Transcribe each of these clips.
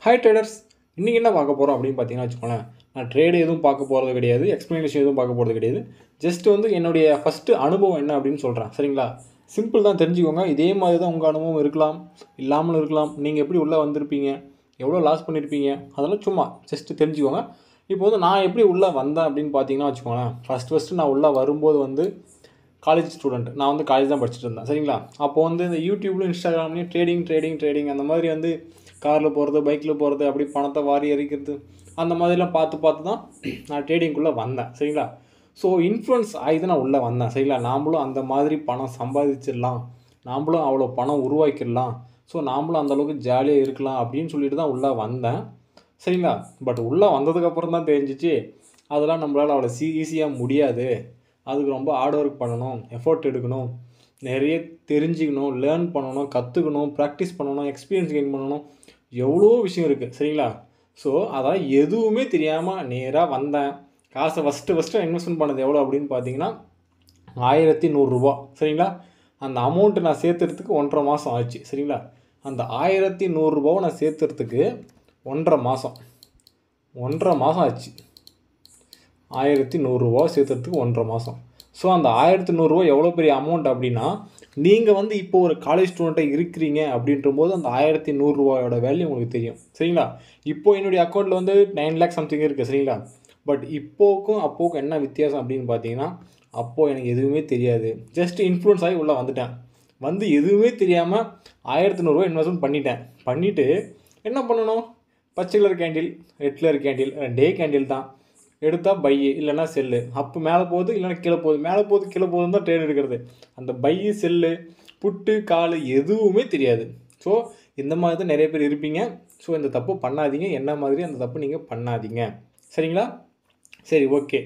Hi traders, இன்றைக்கி என்ன பார்க்க போகிறோம் அப்படின்னு பார்த்தீங்கன்னா வச்சுக்கோங்களேன். நான் ட்ரேடு எதுவும் பார்க்க போகிறது கிடையாது, எக்ஸ்ப்ளனேஷன் எதுவும் பார்க்க போகிறது கிடையாது. ஜஸ்ட் என்னுடைய ஃபஸ்ட்டு அனுபவம் என்ன அப்படின்னு சொல்கிறேன், சரிங்களா? சிம்பிள் தான், தெரிஞ்சுக்கோங்க. இதே மாதிரி தான் உங்கள் அனுபவம் இருக்கலாம், இல்லாமல் இருக்கலாம். நீங்கள் எப்படி உள்ளே வந்திருப்பீங்க, எவ்வளோ லாஸ் பண்ணியிருப்பீங்க, அதெல்லாம் சும்மா ஜஸ்ட்டு தெரிஞ்சுக்கோங்க. இப்போ நான் எப்படி உள்ளே வந்தேன் அப்படின்னு பார்த்தீங்கன்னா வச்சுக்கோங்களேன். ஃபஸ்ட்டு நான் உள்ளே வரும்போது காலேஜ் ஸ்டூடெண்ட். நான் காலேஜ் தான் படிச்சுட்டு இருந்தேன், சரிங்களா? அப்போது இந்த யூடியூப்லையும் இன்ஸ்டாகிராம்லேயும் ட்ரேடிங் அந்த மாதிரி காரில் போகிறது, பைக்கில் போகிறது, அப்படி பணத்தை வாரி எறிக்கிறது, அந்த மாதிரிலாம் பார்த்து தான் நான் ட்ரேடிங்குள்ளே வந்தேன், சரிங்களா? ஸோ இன்ஃப்ளூயன்ஸ் ஆகி தான் நான் உள்ளே வந்தேன், சரிங்களா? நாம்ளும் அந்த மாதிரி பணம் சம்பாதிச்சிடலாம், நாம்ளும் அவ்வளோ பணம் உருவாக்கிடலாம், ஸோ நாம்ளும் அந்தளவுக்கு ஜாலியாக இருக்கலாம் அப்படின்னு சொல்லிட்டு தான் உள்ளே வந்தேன், சரிங்களா? பட் உள்ளே வந்ததுக்கப்புறம் தான் தெரிஞ்சிச்சு, அதெல்லாம் நம்மளால் அவ்வளோ ஈஸியாக முடியாது. அதுக்கு ரொம்ப ஹார்ட் ஒர்க் பண்ணணும், எஃபோர்ட் எடுக்கணும், நிறைய தெரிஞ்சுக்கணும், லேர்ன் பண்ணணும், கற்றுக்கணும், ப்ராக்டிஸ் பண்ணணும், எக்ஸ்பீரியன்ஸ் கெயின் பண்ணணும், எவ்வளோ விஷயம் இருக்குது, சரிங்களா? ஸோ அதெல்லாம் எதுவுமே தெரியாமல் நேராக வந்தேன். காசை ஃபஸ்ட்டு இன்வெஸ்ட்மெண்ட் பண்ணது எவ்வளோ அப்படின்னு பார்த்தீங்கன்னா 1100 சரிங்களா? அந்த அமௌண்ட்டு நான் சேர்த்துறதுக்கு 1.5 மாதம் ஆச்சு, சரிங்களா? அந்த 1100 நான் சேர்த்துறதுக்கு 1.5 மாதம் ஆச்சு. 1100 சேர்த்துறதுக்கு 1.5 மாதம். ஸோ அந்த 1100 எவ்வளோ பெரிய அமௌண்ட் அப்படின்னா, நீங்கள் இப்போ ஒரு காலேஜ் ஸ்டூடெண்ட்டாக இருக்கிறீங்க அப்படின்ற போது அந்த 1100 வேல்யூ உங்களுக்கு தெரியும், சரிங்களா? இப்போது என்னுடைய அக்கௌண்ட்டில் 9 லேக் சம்திங் இருக்குது, சரிங்களா? பட் இப்போக்கும் அப்போக்கும் என்ன வித்தியாசம் அப்படின்னு பார்த்தீங்கன்னா, அப்போது எனக்கு எதுவுமே தெரியாது. ஜஸ்ட் இன்ஃப்ளூயன்ஸ் ஆகி உள்ளே வந்துட்டேன். எதுவுமே தெரியாமல் 1100 இன்வெஸ்ட்மெண்ட் பண்ணிவிட்டு என்ன பண்ணணும்? பச்சை colour candle, red colour candle, ரெண்டே கேண்டில் தான். எடுத்தால் பை, இல்லைனா செல்லு. அப்போ மேலே போகுது, இல்லைனா கீழே போகுது, மேலே போகுது கீழே போகுதுன்னு தான் ட்ரேட் எடுக்கிறது. அந்த பை, செல்லு, புட்டு, கால் எதுவுமே தெரியாது. ஸோ இந்த மாதிரி தான் நிறைய பேர் இருப்பீங்க. ஸோ இந்த தப்பு பண்ணாதீங்க, என்ன மாதிரி அந்த தப்பு நீங்கள் பண்ணாதீங்க, சரிங்களா? சரி, ஓகே.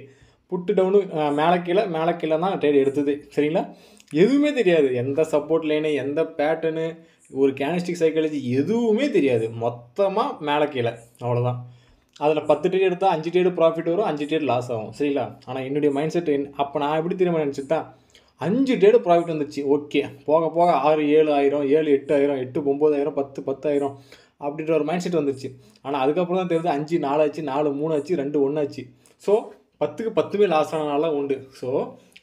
புட்டு டவுனு, மேலே கீழே தான் ட்ரேட் எடுத்தது, சரிங்களா? எதுவுமே தெரியாது. எந்த சப்போர்ட் லைனு, எந்த பேட்டர்னு, ஒரு கேனிஸ்டிக் சைக்காலஜி எதுவுமே தெரியாது. மொத்தமாக மேலே கீழே, அவ்வளோதான். அதில் 10 ட்ரேட் எடுத்தால் 5 ட்ரேடு ப்ராஃபிட் வரும், 5 ட்ரேட் லாஸ் ஆகும், சரிங்களா? ஆனால் என்னுடைய மைண்ட் செட் அப்போ நான் எப்படி திரும்ப நினச்சிட்டேன், 5 ட்ரேடு ப்ராஃபிட் வந்துச்சு, ஓகே. போக 6 7 ஆயிரம், 7 8 ஆயிரம், 8 9 ஆயிரம், 10 10 ஆயிரம் அப்படின்ற ஒரு மைண்ட் செட் வந்துச்சு. ஆனால் அதுக்கப்புறம் தான் தெரியுது 5 4 ஆச்சு, 4 3 ஆச்சு, 2 1 ஆச்சு. ஸோ 10க்கு 10மே லாஸ் ஆனனால உண்டு. ஸோ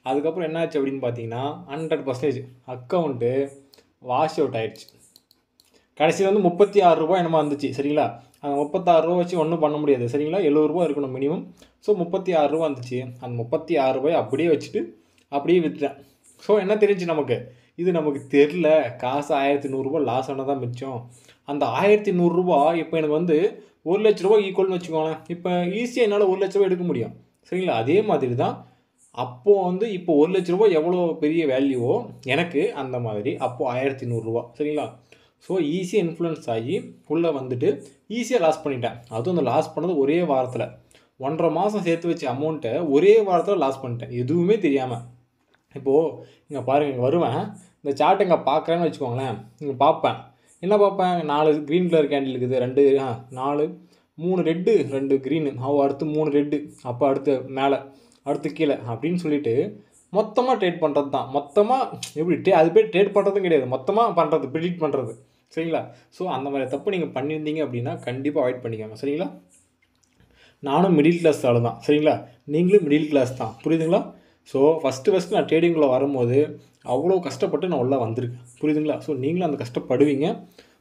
அதுக்கப்புறம் என்ன ஆச்சு அப்படின்னு பார்த்தீங்கன்னா 100% அக்கௌண்ட்டு வாஷ் அவுட் ஆயிடுச்சு. கடைசியில் 36 என்னமோ வந்துச்சு, சரிங்களா? அந்த 36 வச்சு ஒன்றும் பண்ண முடியாது, சரிங்களா? 70 இருக்கணும் மினிமம். ஸோ 36 வந்துச்சு. அந்த 36 அப்படியே வச்சுட்டு அப்படியே விற்றுட்டேன். ஸோ என்ன தெரிஞ்சு நமக்கு, இது நமக்கு தெரில, காசு 1100 லாஸ் ஆனதான் மிச்சம். அந்த 1100 இப்போ எனக்கு 1 லட்ச ரூபா ஈக்குவல்னு வச்சுக்கோங்களேன். இப்போ ஈஸியாக என்னால் 1 லட்ச ரூபா எடுக்க முடியும், சரிங்களா? அதே மாதிரி தான் அப்போது இப்போ 1 லட்ச ரூபா எவ்வளோ பெரிய வேல்யூவோ எனக்கு அந்த மாதிரி அப்போது 1100, சரிங்களா? ஸோ ஈஸியாக இன்ஃப்ளூயன்ஸ் ஆகி உள்ளே ஈஸியாக லாஸ் பண்ணிட்டேன். அதுவும் அந்த லாஸ் பண்ணது ஒரே வாரத்தில். 1.5 மாதம் சேர்த்து வச்ச அமௌண்ட்டை ஒரே வாரத்தில் லாஸ் பண்ணிட்டேன், எதுவுமே தெரியாமல். இப்போது இங்கே பாருங்கள், இங்கே வருவேன், இந்த சார்ட் இங்கே பார்க்குறேன்னு வச்சுக்கோங்களேன். இங்கே பார்ப்பேன், என்ன பார்ப்பேன், 4 க்ரீன் கலர் கேண்டில் இருக்குது, 4 3 ரெட்டு, 2 க்ரீனு, அடுத்து 3 ரெட்டு, அப்போ அடுத்து மேலே, அடுத்து கீழே அப்படின்னு சொல்லிட்டு மொத்தமாக ட்ரேட் பண்ணுறது தான். மொத்தமாக எப்படி அது பேர் ட்ரேட் பண்ணுறதும் கிடையாது, மொத்தமாக பண்ணுறது, ப்ரிடிக்ட் பண்ணுறது, சரிங்களா? ஸோ அந்த மாதிரி தப்பு நீங்கள் பண்ணியிருந்தீங்க அப்படின்னா கண்டிப்பாக அவாய்ட் பண்ணிக்கோங்க, சரிங்களா? நானும் மிடில் கிளாஸ் ஆளு தான், சரிங்களா? நீங்களும் மிடில் கிளாஸ் தான், புரியுதுங்களா? ஸோ ஃபஸ்ட்டு நான் ட்ரேடிங்குள்ளே வரும்போது அவ்வளோ கஷ்டப்பட்டு நான் உள்ளே வந்திருக்கேன், புரியுதுங்களா? ஸோ நீங்களும் அந்த கஷ்டப்படுவீங்க.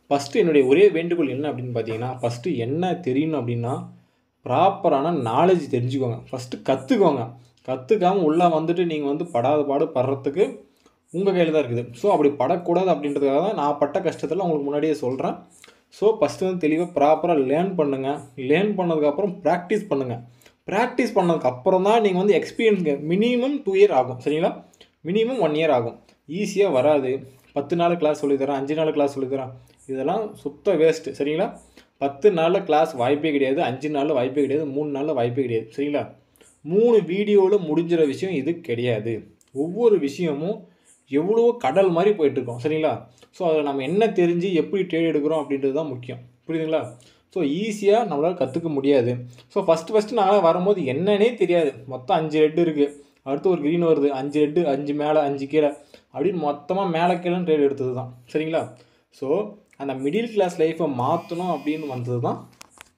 ஃபஸ்ட்டு என்னுடைய ஒரே வேண்டுகோள் என்ன அப்படின்னு பார்த்தீங்கன்னா, ஃபஸ்ட்டு என்ன தெரியணும் அப்படின்னா ப்ராப்பரான நாலேஜ் தெரிஞ்சுக்கோங்க. ஃபஸ்ட்டு கற்றுக்காமல் உள்ளே நீங்கள் படாத பாடு படுறதுக்கு உங்கள் கையில் தான் இருக்குது. ஸோ அப்படி படக்கூடாது அப்படின்றதுக்காக தான் நான் பட்ட கஷ்டத்தில் உங்களுக்கு முன்னாடியே சொல்கிறேன். ஸோ ஃபஸ்ட்டு தெளிவாக ப்ராப்பராக லேர்ன் பண்ணுங்கள். லேர்ன் பண்ணதுக்கப்புறம் ப்ராக்டிஸ் பண்ணுங்கள். ப்ராக்டிஸ் பண்ணதுக்கப்புறம் தான் நீங்கள் எக்ஸ்பீரியன்ஸுங்க மினிமம் 2 இயர் ஆகும், சரிங்களா? மினிமம் 1 இயர் ஆகும். ஈஸியாக வராது. 10 நாள் கிளாஸ் சொல்லித்தரேன், 5 நாள் கிளாஸ் சொல்லித்தரேன், இதெல்லாம் சுத்த வேஸ்ட்டு, சரிங்களா? 10 நாளில் கிளாஸ் வாய்ப்பே கிடையாது, 5 நாளில் வாய்ப்பே கிடையாது, 3 நாளில் வாய்ப்பே கிடையாது, சரிங்களா? 3 வீடியோவில் முடிஞ்சிற விஷயம் இது கிடையாது. ஒவ்வொரு விஷயமும் எவ்வளோ கடல் மாதிரி போயிட்டுருக்கோம், சரிங்களா? ஸோ அதில் நம்ம என்ன தெரிஞ்சு எப்படி ட்ரேட் எடுக்கிறோம் அப்படின்றது தான் முக்கியம், புரியுதுங்களா? ஸோ ஈஸியாக நம்மளால் கற்றுக்க முடியாது. ஸோ ஃபஸ்ட்டு நான் வரும்போது என்னன்னே தெரியாது. மொத்தம் 5 ரெட்டு இருக்குது, அடுத்து ஒரு க்ரீன் வருது, 5 ரெட்டு, 5 மேலே 5 கீழே அப்படின்னு மொத்தமாக மேலே கீழே ட்ரேட் எடுத்தது தான், சரிங்களா? ஸோ அந்த மிடில் கிளாஸ் லைஃப்பை மாற்றணும் அப்படின்னு வந்தது தான்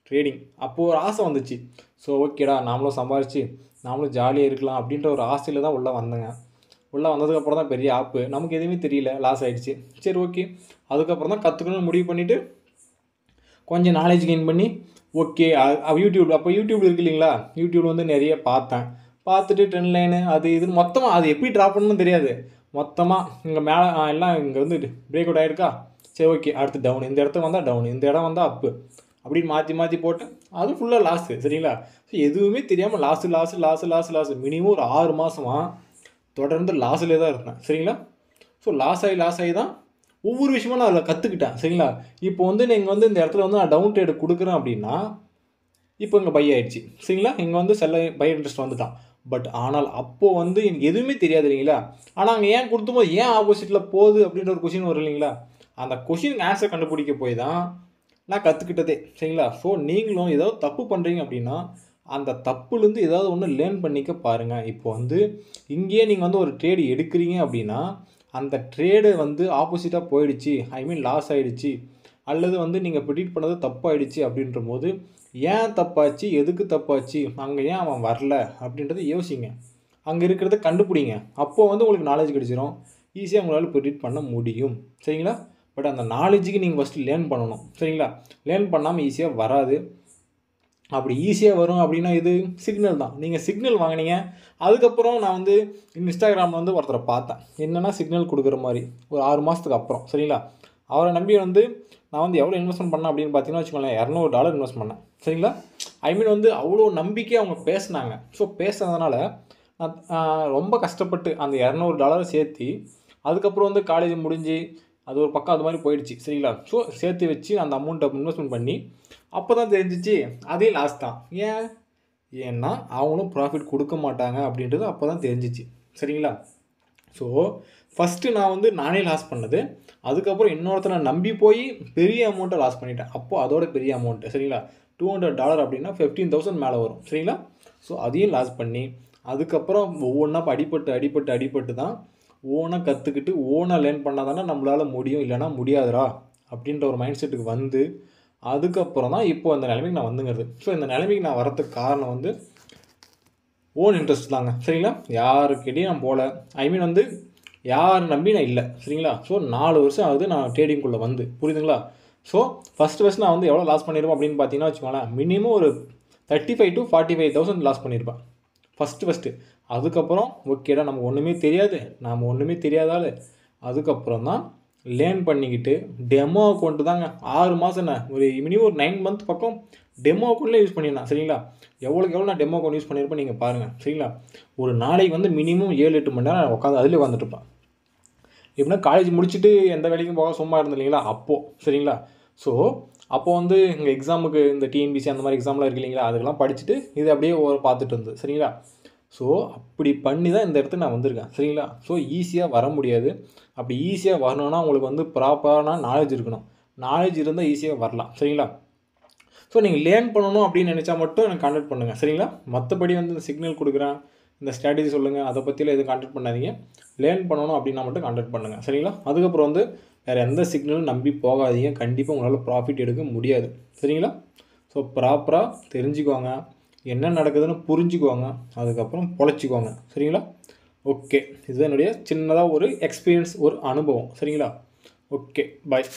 ட்ரேடிங். அப்போது ஒரு ஆசை வந்துச்சு. ஸோ ஓகேடா, நாமளும் சம்பாரித்து நாமளும் ஜாலியாக இருக்கலாம் அப்படின்ற ஒரு ஆசையில் தான் உள்ளே வந்தேங்க. உள்ளே வந்ததுக்கப்புறம் தான் பெரிய ஆப்பு, நமக்கு எதுவுமே தெரியல, லாஸ் ஆகிடுச்சு. சரி ஓகே, அதுக்கப்புறம் தான் கற்றுக்கணும்னு முடிவு பண்ணிவிட்டு கொஞ்சம் நாலேஜ் கெயின் பண்ணி ஓகே யூடியூப், அப்போ யூடியூப் இருக்குது இல்லைங்களா, யூடியூப் வந்து நிறைய பார்த்தேன். பார்த்துட்டு ட்ரெண்ட் லைனு அது இதுன்னு மொத்தமாக அது எப்படி ட்ராப் பண்ணணும்னு தெரியாது. மொத்தமாக இங்கே மேலே எல்லாம் இங்கே வந்து பிரேக் அவுட் ஆகிருக்கா, சரி ஓகே அடுத்து டவுன், இந்த இடத்துக்கு வந்தால் டவுன், இந்த இடம் வந்தால் அப்பு, அப்படின்னு மாற்றி மாற்றி போட்டு அது ஃபுல்லாக லாஸு. சரிங்களா? ஸோ எதுவுமே தெரியாமல் லாஸு மினிமம் ஒரு 6 மாதமாக தொடர்ந்து லாஸிலே தான் இருந்தேன். சரிங்களா? ஸோ லாஸ் ஆகி தான் ஒவ்வொரு விஷயமும் நான் அதில் கற்றுக்கிட்டேன். சரிங்களா? இப்போ வந்து நீங்கள் வந்து இந்த இடத்துல வந்து நான் டவுன் ட்ரேடு கொடுக்குறேன் அப்படின்னா இப்போ இங்கே பை ஆகிடுச்சு. சரிங்களா? இங்கே வந்து பை இன்ட்ரெஸ்ட் வந்துட்டான். பட் ஆனால் அப்போது வந்து எனக்கு எதுவுமே தெரியாது இல்லைங்களா. ஆனால் அங்கே ஏன் கொடுத்தும்போது ஏன் ஆப்போசிட்டில் போகுது அப்படின்ற ஒரு கொஷின் வரும் இல்லைங்களா. அந்த கொஷினுக்கு ஆன்சர் கண்டுபிடிக்க போய் தான் நான் கற்றுக்கிட்டதே. சரிங்களா? ஸோ நீங்களும் ஏதாவது தப்பு பண்ணுறீங்க அப்படின்னா அந்த தப்புலேருந்து ஏதாவது ஒன்று லேர்ன் பண்ணிக்க பாருங்கள். இப்போ வந்து இங்கேயே நீங்கள் வந்து ஒரு ட்ரேடு எடுக்கிறீங்க அப்படின்னா அந்த ட்ரேடு வந்து ஆப்போசிட்டாக போயிடுச்சு, லாஸ் ஆகிடுச்சு, அல்லது வந்து நீங்கள் ப்ரிடிக்ட் பண்ணது தப்பாகிடுச்சு அப்படின்ற போது ஏன் தப்பாச்சு, எதுக்கு தப்பாச்சு, அங்கே ஏன் அவன் வரல அப்படின்றத யோசிங்க. அங்கே இருக்கிறத கண்டுபிடிங்க. அப்போது வந்து உங்களுக்கு நாலேஜ் கிடச்சிரும், ஈஸியாக உங்களால் ப்ரிடிக்ட் பண்ண முடியும். சரிங்களா? பட் அந்த நாலேஜுக்கு நீங்கள் ஃபஸ்ட்டு லேர்ன் பண்ணணும். சரிங்களா? லேர்ன் பண்ணாமல் ஈஸியாக வராது. அப்படி ஈஸியாக வரும் அப்படின்னா இது சிக்னல் தான். நீங்கள் சிக்னல் வாங்கினீங்க, அதுக்கப்புறம் நான் வந்து இன்ஸ்டாகிராமில் வந்து ஒருத்தரை பார்த்தேன், என்னென்னா சிக்னல் கொடுக்குற மாதிரி ஒரு 6 மாதத்துக்கு அப்புறம். சரிங்களா? அவரை நம்பி வந்து நான் வந்து எவ்வளோ இன்வெஸ்ட்மெண்ட் பண்ணேன் அப்படின்னு பார்த்தீங்கன்னா வச்சுக்கோங்களேன், $200 இன்வெஸ்ட் பண்ணேன். சரிங்களா? வந்து அவ்வளோ நம்பிக்கை அவங்க பேசினாங்க. ஸோ பேசுனதுனால நான் ரொம்ப கஷ்டப்பட்டு அந்த $200 சேர்த்து அதுக்கப்புறம் வந்து காலேஜ் முடிஞ்சு அது ஒரு பக்கம் அது மாதிரி போயிடுச்சு. சரிங்களா? ஸோ சேர்த்து வச்சு அந்த அமௌண்ட்டை இன்வெஸ்ட்மெண்ட் பண்ணி அப்போ தான் தெரிஞ்சிச்சு அதே லாஸ் தான். ஏன்னா அவங்களும் ப்ராஃபிட் கொடுக்க மாட்டாங்க அப்படின்றது அப்போ தான் தெரிஞ்சிச்சு. சரிங்களா? ஸோ ஃபஸ்ட்டு நான் வந்து நானே லாஸ் பண்ணது, அதுக்கப்புறம் இன்னொருத்தனை நம்பி போய் பெரிய அமௌண்ட்டை லாஸ் பண்ணிட்டேன். அப்போது அதோட பெரிய அமௌண்ட்டு. சரிங்களா? $200 அப்படின்னா 15,000 மேலே வரும். சரிங்களா? ஸோ அதையும் லாஸ் பண்ணி அதுக்கப்புறம் ஒவ்வொன்றா அடிப்பட்டு தான் ஓனாக கற்றுக்கிட்டு ஓனாக லேர்ன் பண்ணால் தானே நம்மளால் முடியும், இல்லைனா முடியாதுரா அப்படின்ற ஒரு மைண்ட் செட்டுக்கு வந்து அதுக்கப்புறம் தான் இப்போது அந்த நிலைமைக்கு நான் வந்துங்கிறது. ஸோ இந்த நிலைமைக்கு நான் வரதுக்கு காரணம் வந்து ஓன் இன்ட்ரெஸ்ட் தாங்க. சரிங்களா? யாருக்கிட்டையும் நான் போகல, வந்து யார் நம்பி நான் இல்லை. சரிங்களா? ஸோ 4 வருஷம் ஆகுது நான் ட்ரேடிங்குள்ளே வந்து, புரியுதுங்களா? ஸோ ஃபஸ்ட்டு நான் வந்து எவ்வளோ லாஸ் பண்ணியிருப்பேன் அப்படின்னு பார்த்தீங்கன்னா வச்சுக்கோங்களேன், மினிமம் ஒரு 35,000 to 45,000 லாஸ் பண்ணியிருப்பேன் ஃபஸ்ட்டு. அதுக்கப்புறம் ஓகேடா நமக்கு ஒன்றுமே தெரியாது, நாம் ஒன்றுமே தெரியாதால் அதுக்கப்புறம் தான் லேர்ன் பண்ணிக்கிட்டு டெமோ அக்கௌண்ட்டு தாங்க 6 மாதம் ஒரு மினிமம் ஒரு 9 மந்த் பக்கம் டெமோ அக்கௌண்ட்லேயே யூஸ் பண்ணியிருந்தேன். சரிங்களா? எவ்வளோ நான் டெமோ அக்கௌண்ட் யூஸ் பண்ணியிருப்பேன் நீங்கள் பாருங்கள். சரிங்களா? ஒரு நாளைக்கு வந்து மினிமம் 7-8 மணி நேரம் உட்காந்து அதிலே உட்காந்துட்டுருப்பேன். எப்படின்னா காலேஜ் முடிச்சுட்டு எந்த வேலைக்கும் போக சும்மா இருந்தேன் இல்லைங்களா அப்போது. சரிங்களா? ஸோ அப்போது வந்து இங்கே எக்ஸாமுக்கு இந்த டிஎன்பிசி அந்த மாதிரி எக்ஸாம்லாம் இருக்கு இல்லைங்களா, அதுக்கெல்லாம் படிச்சுட்டு இது அப்படியே பார்த்துட்டு இருந்தது. சரிங்களா? ஸோ அப்படி பண்ணி தான் இந்த இடத்துக்கு நான் வந்திருக்கேன். சரிங்களா? ஸோ ஈஸியாக வர முடியாது. அப்படி ஈஸியாக வரணுன்னா உங்களுக்கு வந்து ப்ராப்பரான நாலேஜ் இருக்கணும். நாலேஜ் இருந்தால் ஈஸியாக வரலாம். சரிங்களா? ஸோ நீங்கள் லேர்ன் பண்ணணும் அப்படின்னு நினச்சா மட்டும் எனக்கு கான்டாக்ட் பண்ணுங்கள். சரிங்களா? மற்றபடி வந்து இந்த சிக்னல் கொடுக்குறேன், இந்த ஸ்ட்ராட்டஜி சொல்லுங்கள், அதை பற்றிலாம் எதுவும் கான்டாக்ட் பண்ணாதீங்க. லேர்ன் பண்ணணும் அப்படின்னா மட்டும் கான்டாக்ட் பண்ணுங்கள். சரிங்களா? அதுக்கப்புறம் வந்து வேறு எந்த சிக்னலும் நம்பி போகாதீங்க. கண்டிப்பாக உங்களால் ப்ராஃபிட் எடுக்க முடியாது. சரிங்களா? ஸோ ப்ராப்பராக தெரிஞ்சுக்கோங்க, என்ன நடக்குதுன்னு புரிஞ்சுக்குவாங்க, அதுக்கப்புறம் பொழைச்சிக்குவாங்க. சரிங்களா? ஓகே, இதுதான் என்னுடைய சின்னதாக ஒரு எக்ஸ்பீரியன்ஸ், ஒரு அனுபவம். சரிங்களா? ஓகே, பாய்.